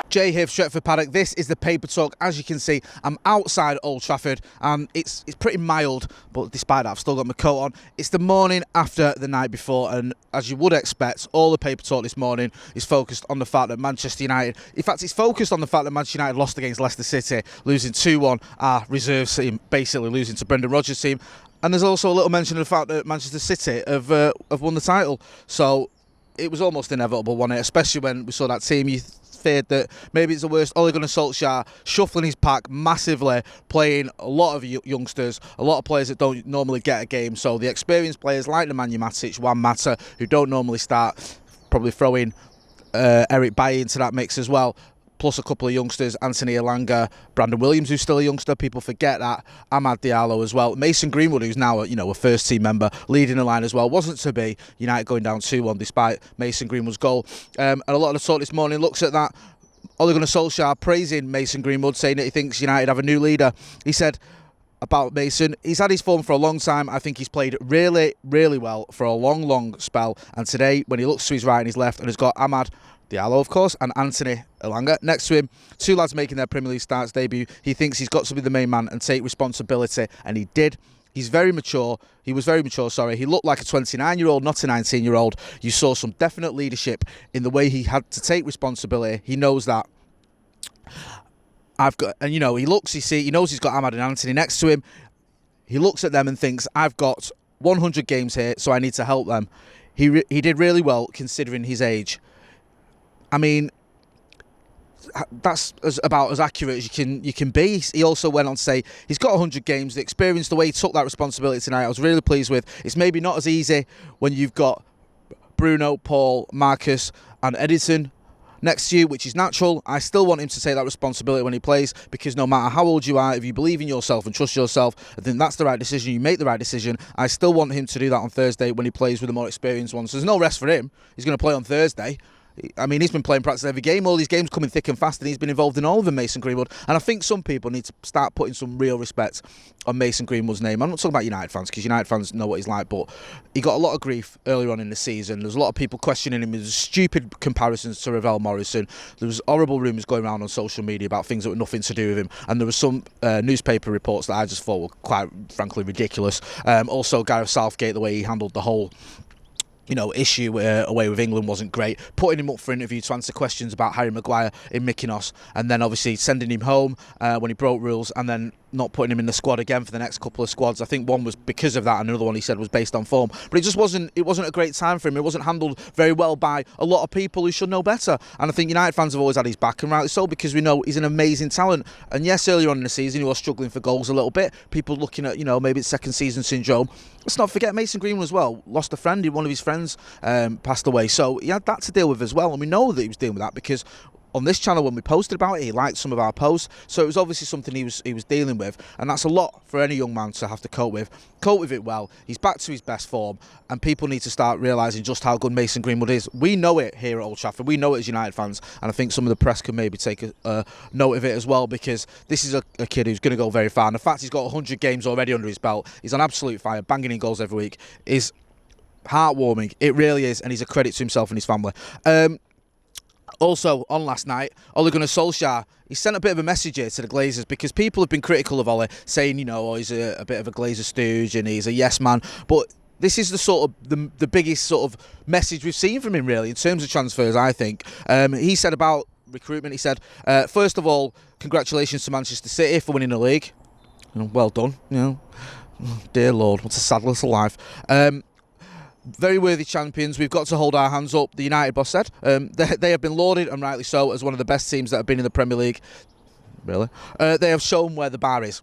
Jay here for Stretford Paddock. This is the paper talk. As you can see, I'm outside Old Trafford and it's pretty mild, but despite that I've still got my coat on. It's the morning after the night before, and as you would expect, all the paper talk this morning is focused on the fact that Manchester United, in fact it's focused on the fact that Manchester United lost against Leicester City, losing 2-1, our reserve team basically losing to Brendan Rodgers' team, and there's also a little mention of the fact that Manchester City have won the title. So it was almost inevitable, wasn't it? Especially when we saw that team. You feared that maybe it's the worst. Ole Gunnar Solskjaer shuffling his pack massively, playing a lot of youngsters, a lot of players that don't normally get a game. So the experienced players like Nemanja Matic, Juan Mata, who don't normally start, probably throwing Eric Bailly into that mix as well. Plus a couple of youngsters, Anthony Elanga, Brandon Williams, who's still a youngster, people forget that, Amad Diallo as well, Mason Greenwood, who's now a first team member, leading the line as well. Wasn't to be. United going down 2-1 despite Mason Greenwood's goal. And a lot of the talk this morning looks at that. Ole Gunnar Solskjaer praising Mason Greenwood, saying that he thinks United have a new leader. He said about Mason, he's had his form for a long time. I think he's played really, really well for a long, long spell. And today, when he looks to his right and his left and has got Amad Diallo, of course, and Anthony Elanga next to him, two lads making their Premier League starts debut. He thinks he's got to be the main man and take responsibility, and he did. He's very mature. He was very mature, sorry. He looked like a 29-year-old, not a 19-year-old. You saw some definite leadership in the way he had to take responsibility. He knows that. He knows he's got Amad and Anthony next to him. He looks at them and thinks, I've got 100 games here, so I need to help them. He did really well considering his age. I mean, that's about as accurate as you can be. He also went on to say he's got 100 games. The experience, the way he took that responsibility tonight, I was really pleased with. It's maybe not as easy when you've got Bruno, Paul, Marcus and Edison next to you, which is natural. I still want him to take that responsibility when he plays, because no matter how old you are, if you believe in yourself and trust yourself, I think that's the right decision. You make the right decision. I still want him to do that on Thursday when he plays with the more experienced ones. So there's no rest for him. He's going to play on Thursday. I mean, he's been playing practice every game. All these games coming thick and fast, and he's been involved in all of them, Mason Greenwood. And I think some people need to start putting some real respect on Mason Greenwood's name. I'm not talking about United fans, because United fans know what he's like, but he got a lot of grief earlier on in the season. There's a lot of people questioning him with stupid comparisons to Ravel Morrison. There was horrible rumours going around on social media about things that were nothing to do with him. And there were some newspaper reports that I just thought were quite frankly ridiculous. Also, Gareth Southgate, the way he handled the whole issue away with England wasn't great. Putting him up for interview to answer questions about Harry Maguire in Mykonos, and then obviously sending him home when he broke rules, and then not putting him in the squad again for the next couple of squads. I think one was because of that, and another one he said was based on form. But it just wasn't a great time for him. It wasn't handled very well by a lot of people who should know better. And I think United fans have always had his back, and rightly so, because we know he's an amazing talent. And yes, earlier on in the season he was struggling for goals a little bit. People looking at, maybe it's second season syndrome. Let's not forget Mason Greenwood as well. Lost a friend. One of his friends passed away. So he had that to deal with as well. And we know that he was dealing with that because on this channel, when we posted about it, he liked some of our posts. So it was obviously something he was dealing with. And that's a lot for any young man to have to cope with. Cope with it well. He's back to his best form. And people need to start realising just how good Mason Greenwood is. We know it here at Old Trafford. We know it as United fans. And I think some of the press can maybe take a note of it as well, because this is a kid who's going to go very far. And the fact he's got 100 games already under his belt, he's on absolute fire, banging in goals every week, is heartwarming. It really is. And he's a credit to himself and his family. Also, on last night, Ole Gunnar Solskjaer, he sent a bit of a message here to the Glazers, because people have been critical of Ole, saying, he's a bit of a Glazer stooge and he's a yes man. But this is the sort of the biggest sort of message we've seen from him, really, in terms of transfers, I think. He said about recruitment, he said, first of all, congratulations to Manchester City for winning the league. Well done, Dear Lord, what a sad little life. Very worthy champions. We've got to hold our hands up, the United boss said. They have been lauded, and rightly so, as one of the best teams that have been in the Premier League. Really? They have shown where the bar is.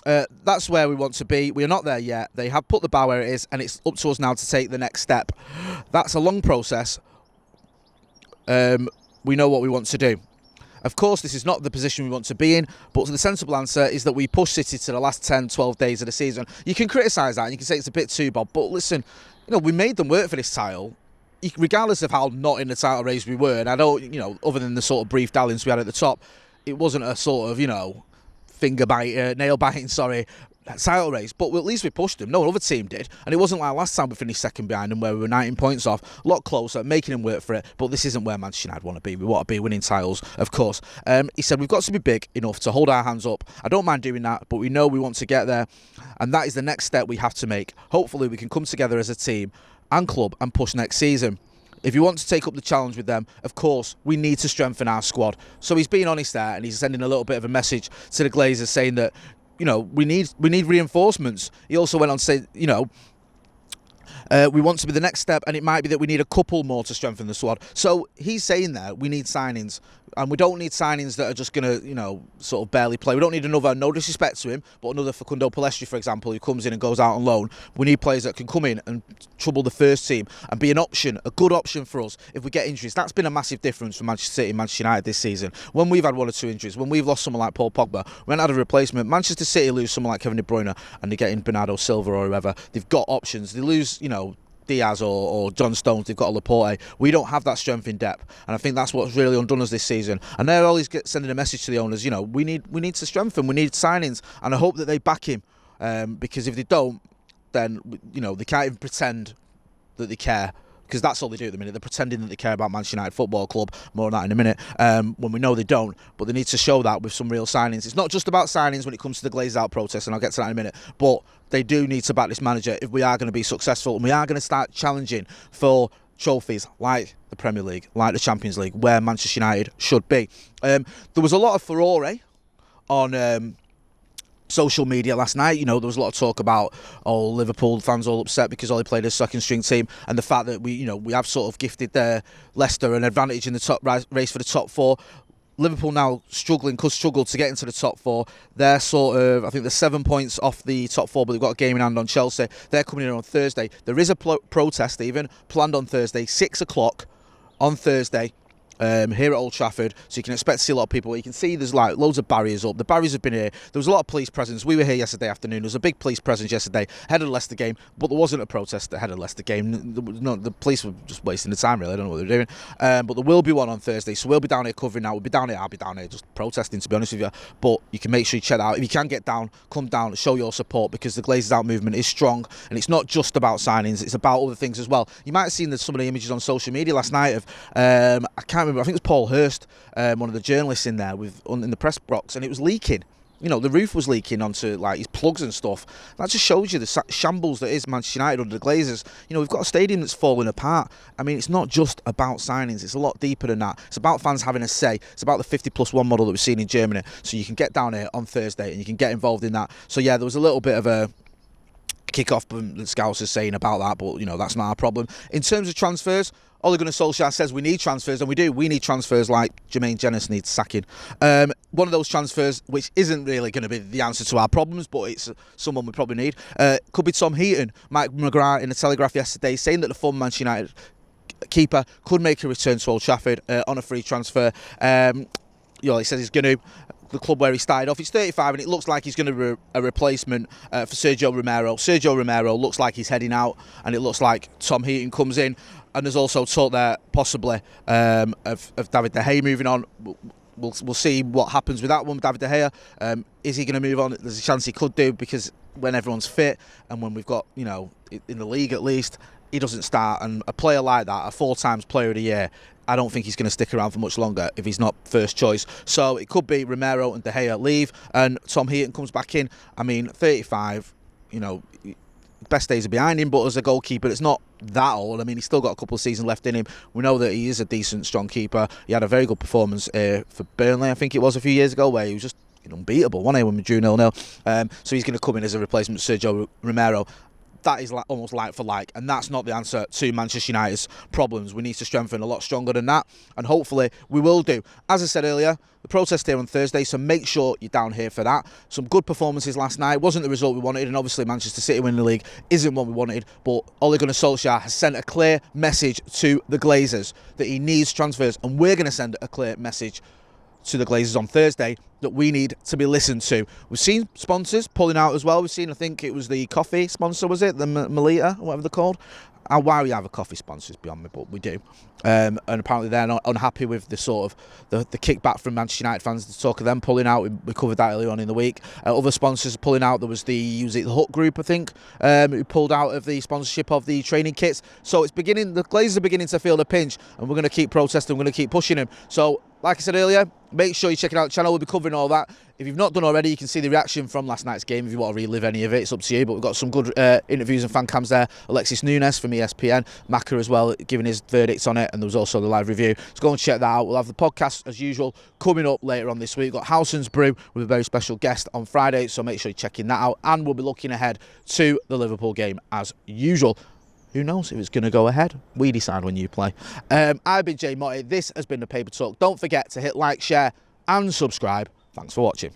That's where we want to be. We are not there yet. They have put the bar where it is, and it's up to us now to take the next step. That's a long process. We know what we want to do. Of course, this is not the position we want to be in, but the sensible answer is that we push City to the last 10, 12 days of the season. You can criticise that, and you can say it's a bit too bad, but listen, we made them work for this title, regardless of how not in the title race we were. And I don't, other than the sort of brief dalliance we had at the top, it wasn't a sort of, nail biting, title race, but at least we pushed them. No other team did, and it wasn't like last time we finished second behind them where we were 19 points off, a lot closer, making them work for it. But this isn't where Manchester United want to be. We want to be winning titles, of course. He said we've got to be big enough to hold our hands up. I don't mind doing that, but we know we want to get there, and that is the next step we have to make. Hopefully we can come together as a team and club and push next season. If you want to take up the challenge with them, of course, we need to strengthen our squad. So he's being honest there, and he's sending a little bit of a message to the Glazers saying that, we need reinforcements. He also went on to say, we want to be the next step, and it might be that we need a couple more to strengthen the squad. So he's saying there we need signings, and we don't need signings that are just going to, sort of barely play. We don't need another, no disrespect to him, but another Facundo Pellistri, for example, who comes in and goes out on loan. We need players that can come in and trouble the first team and be an option, a good option for us if we get injuries. That's been a massive difference for Manchester City and Manchester United this season. When we've had one or two injuries, when we've lost someone like Paul Pogba, we haven't had a replacement. Manchester City lose someone like Kevin De Bruyne and they get in Bernardo Silva or whoever. They've got options. They lose, Diaz or John Stones, they've got a Laporte. We don't have that strength in depth, and I think that's what's really undone us this season. And they're always sending a message to the owners, we need to strengthen, we need signings, and I hope that they back him, because if they don't, then they can't even pretend that they care, because that's all they do at the minute. They're pretending that they care about Manchester United Football Club. More on that in a minute, when we know they don't. But they need to show that with some real signings. It's not just about signings when it comes to the Glazed Out protest, and I'll get to that in a minute. But they do need to back this manager if we are going to be successful, and we are going to start challenging for trophies like the Premier League, like the Champions League, where Manchester United should be. There was a lot of furore on social media last night. There was a lot of talk about Liverpool fans all upset because Ollie played a second string team, and the fact that we have sort of gifted Leicester an advantage in the top race for the top four. Liverpool now could struggle to get into the top four. They're I think they're 7 points off the top four, but they've got a game in hand on Chelsea. They're coming in on Thursday. There is a protest even planned on Thursday, 6 o'clock on Thursday. Here at Old Trafford, so you can expect to see a lot of people. You can see there's loads of barriers up. The barriers have been here. There was a lot of police presence. We were here yesterday afternoon. There was a big police presence yesterday ahead of the Leicester game, but there wasn't a protest ahead of the Leicester game. The police were just wasting the time, really. I don't know what they're doing. But there will be one on Thursday, so we'll be down here covering that. I'll be down here just protesting, to be honest with you. But you can make sure you check that out. If you can get down, come down, show your support, because the Glazers Out movement is strong, and it's not just about signings, it's about other things as well. You might have seen some of the images on social media last night of, I can't remember, I think it was Paul Hurst, one of the journalists in there in the press box, and it was leaking. The roof was leaking onto his plugs and stuff. That just shows you the shambles that is Manchester United under the Glazers. We've got a stadium that's falling apart. I mean, it's not just about signings. It's a lot deeper than that. It's about fans having a say. It's about the 50+1 model that we've seen in Germany. So you can get down here on Thursday and you can get involved in that. So yeah, there was a little bit of a kick-off the Scouts is saying about that, but that's not our problem. In terms of transfers, Ole Gunnar Solskjaer says we need transfers, and we do. We need transfers like Jermaine Jenas needs sacking. One of those transfers, which isn't really going to be the answer to our problems, but it's someone we probably need, could be Tom Heaton. Mike McGrath in the Telegraph yesterday saying that the former Manchester United keeper could make a return to Old Trafford on a free transfer. He says he's going to the club where he started off. He's 35 and it looks like he's going to be a replacement for Sergio Romero. Sergio Romero looks like he's heading out, and it looks like Tom Heaton comes in. And there's also talk there possibly of David De Gea moving on. We'll see what happens with that one. David De Gea, is he going to move on? There's a chance he could do, because when everyone's fit and when we've got, in the league at least, he doesn't start. And a player like that, a 4 times player of the year, I don't think he's going to stick around for much longer if he's not first choice. So it could be Romero and De Gea leave and Tom Heaton comes back in. I mean, 35, best days are behind him, but as a goalkeeper, it's not that old. I mean, he's still got a couple of seasons left in him. We know that he is a decent, strong keeper. He had a very good performance for Burnley, I think it was, a few years ago, where he was just unbeatable, wasn't he, when we drew 0-0. So he's going to come in as a replacement for Sergio Romero. That is almost like for like, and that's not the answer to Manchester United's problems. We need to strengthen a lot stronger than that, and hopefully we will do. As I said earlier, the protest here on Thursday, so make sure you're down here for that. Some good performances last night. Wasn't the result we wanted, and obviously Manchester City winning the league isn't what we wanted, but Ole Gunnar Solskjaer has sent a clear message to the Glazers that he needs transfers, and we're going to send a clear message to the Glazers on Thursday that we need to be listened to. We've seen sponsors pulling out as well. We've seen, I think it was the coffee sponsor, was it? The Melita, whatever they're called. Why we have a coffee sponsor is beyond me, but we do. And apparently they're not unhappy with the sort of the kickback from Manchester United fans. The talk of them pulling out. We covered that earlier on in the week. Other sponsors pulling out. There was the Hook Group, I think, who pulled out of the sponsorship of the training kits. So it's beginning. The Glazers are beginning to feel the pinch, and we're going to keep protesting. We're going to keep pushing them. So, like I said earlier, make sure you check out the channel. We'll be covering all that. If you've not done already, you can see the reaction from last night's game. If you want to relive any of it, it's up to you. But we've got some good interviews and fan cams there. Alexis Nunes from ESPN, Maka as well, giving his verdicts on it. And there was also the live review. So go and check that out. We'll have the podcast, as usual, coming up later on this week. We've got Howson's Brew with a very special guest on Friday. So make sure you're checking that out. And we'll be looking ahead to the Liverpool game, as usual. Who knows if it's going to go ahead? We decide when you play. I've been Jay Motti. This has been the Paper Talk. Don't forget to hit like, share and subscribe. Thanks for watching.